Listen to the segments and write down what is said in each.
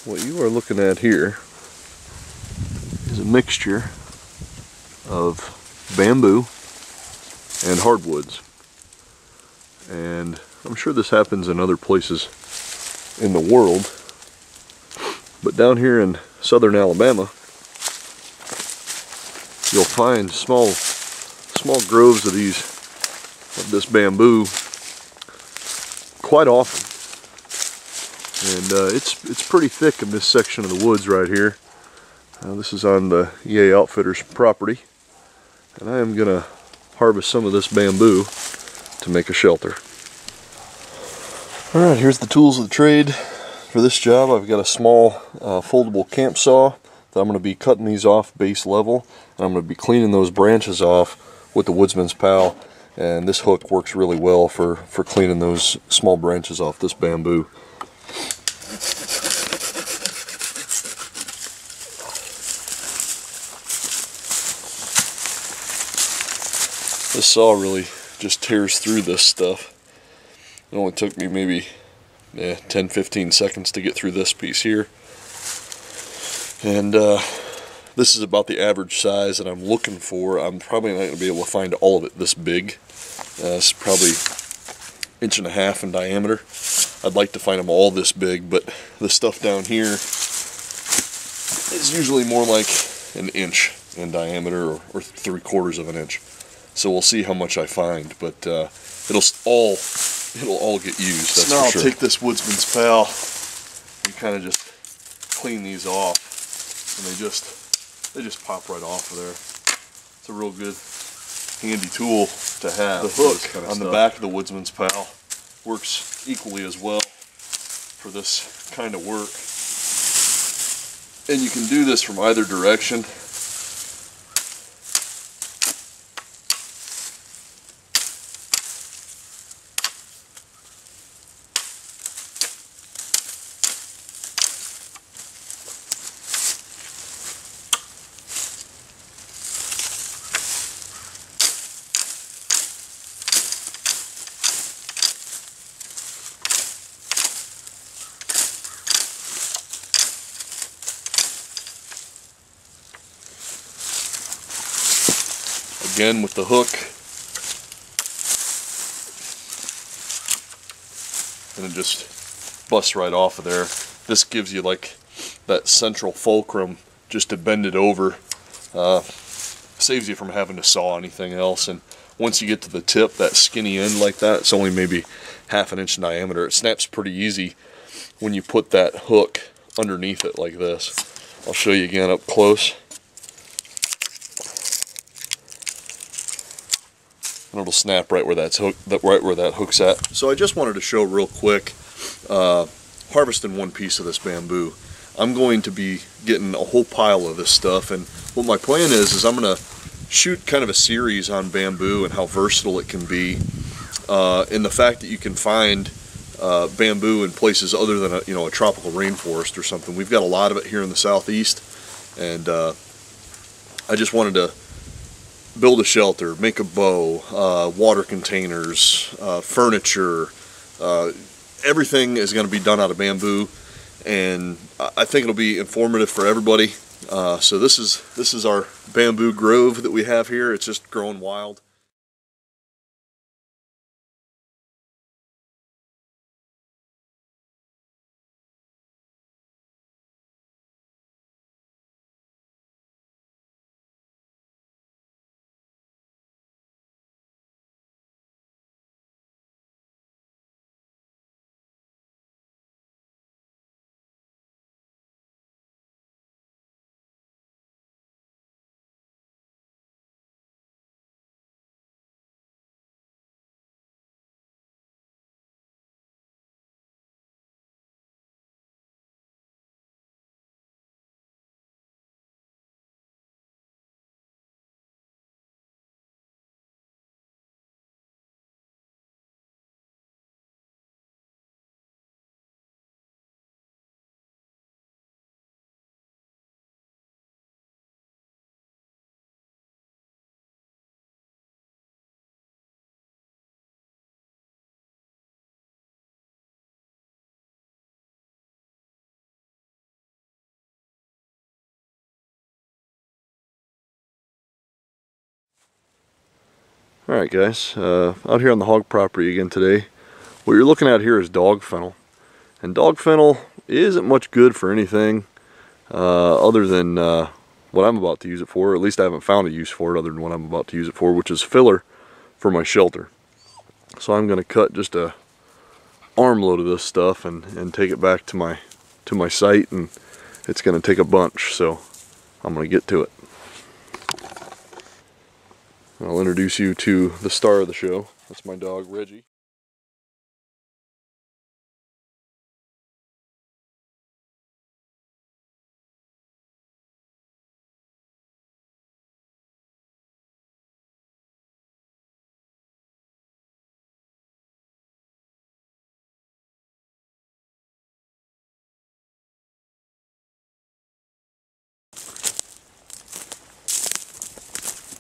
What you are looking at here is a mixture of bamboo and hardwoods. And I'm sure this happens in other places in the world, but down here in southern Alabama, you'll find small groves of this bamboo quite often. And it's pretty thick in this section of the woods right here. This is on the EA Outfitters property, and I am gonna harvest some of this bamboo to make a shelter. Alright, here's the tools of the trade for this job. I've got a small foldable camp saw that I'm going to be cutting these off base level, and I'm going to be cleaning those branches off with the Woodsman's Pal, and this hook works really well for cleaning those small branches off this bamboo. This saw really just tears through this stuff. It only took me maybe 10-15 seconds to get through this piece here. And this is about the average size that I'm looking for. I'm probably not going to be able to find all of it this big. It's probably 1.5 inches in diameter. I'd like to find them all this big, but the stuff down here is usually more like 1 inch in diameter, or 3/4 of an inch. So we'll see how much I find, but it'll all get used. That's so now for sure. I'll take this Woodsman's Pal and kind of just clean these off, and they just pop right off of there. It's a real good, handy tool to have. The hook kind of on the back of the Woodsman's Pal works equally as well for this kind of work, and you can do this from either direction. Again with the hook, and it just busts right off of there. This gives you like that central fulcrum just to bend it over. Saves you from having to saw anything else. And once you get to the tip, that skinny end like that, it's only maybe 1/2 inch in diameter. It snaps pretty easy when you put that hook underneath it like this. I'll show you again up close. And it'll snap right where that hook's at. So I just wanted to show real quick, harvesting one piece of this bamboo. I'm going to be getting a whole pile of this stuff, and what my plan is I'm going to shoot kind of a series on bamboo and how versatile it can be, and the fact that you can find bamboo in places other than a tropical rainforest or something. We've got a lot of it here in the southeast, and I just wanted to build a shelter, make a bow, water containers, furniture. Everything is going to be done out of bamboo, and I think it'll be informative for everybody. So this is our bamboo grove that we have here. It's just growing wild. Alright guys, out here on the hog property again today. What you're looking at here is dog fennel. And dog fennel isn't much good for anything other than what I'm about to use it for. Or at least I haven't found a use for it other than what I'm about to use it for, which is filler for my shelter. So I'm going to cut just a armload of this stuff and take it back to my site, and it's going to take a bunch, so I'm going to get to it. I'll introduce you to the star of the show. That's my dog, Reggie.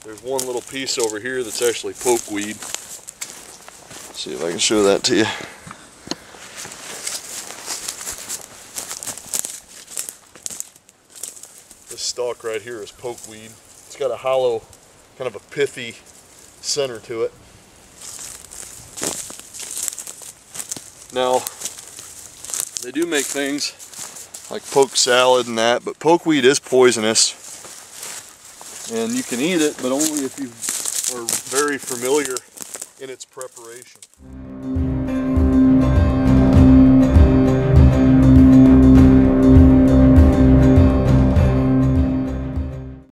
There's one little piece over here that's actually pokeweed. Let's see if I can show that to you. This stalk right here is pokeweed. It's got a hollow, kind of a pithy center to it. Now, they do make things like poke salad and that, but pokeweed is poisonous. And you can eat it, but only if you are very familiar in its preparation.